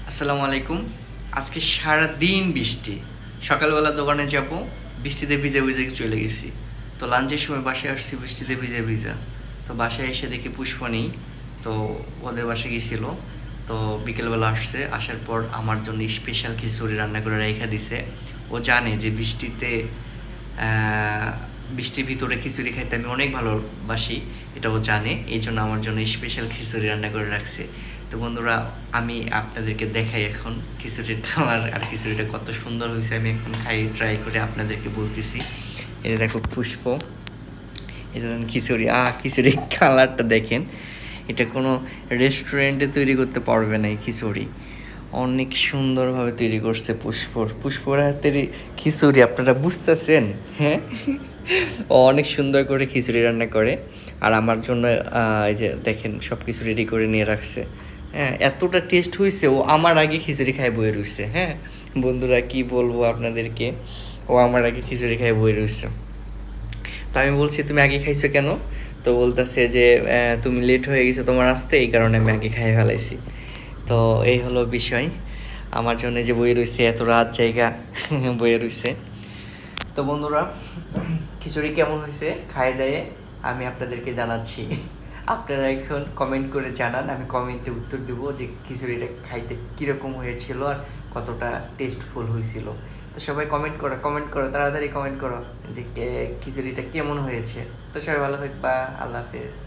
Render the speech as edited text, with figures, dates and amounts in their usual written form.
আসসালামু আলাইকুম। আজকে সারাদিন বৃষ্টি। সকালবেলা দোকানে যাব, বৃষ্টিতে ভিজে ভিজে চলে গেছি। তো লাঞ্চের সময় বাসায় আসছি বৃষ্টিতে ভিজে ভিজা। তো বাসায় এসে দেখি পুষ্প নেই। তো ওদের বাসায় গেছিলো। তো বিকেলবেলা আসছে, আসার পর আমার জন্য স্পেশাল খিচুড়ি রান্না করে রেখে দিছে। ও জানে যে বৃষ্টির ভিতরে খিচুড়ি খাইতে আমি অনেক ভালোবাসি, এটাও জানে। এই জন্য আমার জন্য স্পেশাল খিচুড়ি রান্না করে রাখছে। তো বন্ধুরা, আমি আপনাদেরকে দেখাই এখন খিচুড়ির কালার আর খিচুড়িটা কত সুন্দর হয়েছে। আমি এখন খাই, ট্রাই করে আপনাদেরকে বলতেছি। এই দেখো পুষ্প, এই ধরুন খিচুড়ি, খিচুড়ির কালারটা দেখেন। এটা কোনো রেস্টুরেন্টে তৈরি করতে পারবে না এই খিচুড়ি। অনেক সুন্দরভাবে তৈরি করছে পুষ্পর হাতের খিচুড়ি, আপনারা বুঝতেছেন? হ্যাঁ, ও অনেক সুন্দর করে খিচুড়ি রান্না করে। আর আমার জন্য এই যে দেখেন সব কিছু রেডি করে নিয়ে রাখছে। হ্যাঁ, এতটা টেস্ট হয়েছে, ও আমার আগে খিচুড়ি খায় বয়ে রয়েছে। হ্যাঁ বন্ধুরা, কি বলবো আপনাদেরকে, ও আমার আগে খিচুড়ি খায় বয়ে রয়েছে। তো আমি বলছি, তুমি আগে খাইছো কেন? তো বলতেছে যে তুমি লেট হয়ে গেছো তোমার আসতে, এই কারণে আমি আগে খাই ফেলাইছি। তো এই হলো বিষয়। আমার জন্য যে বই রয়েছে, এত রাত জায়গা বইয়ে রয়েছে। তো বন্ধুরা, খিচুড়ি কেমন হয়েছে খায় দেয়ে আমি আপনাদেরকে জানাচ্ছি। আপনারা এখন কমেন্ট করে জানান, আমি কমেন্টে উত্তর দেবো যে খিচুড়িটা খাইতে কীরকম হয়েছিল আর কতটা টেস্টফুল হয়েছিল। তো সবাই কমেন্ট করো, তাড়াতাড়ি কমেন্ট করো যে খিচুড়িটা কেমন হয়েছে। তো সবাই ভালো থাকবা, আল্লাহ হাফেজ।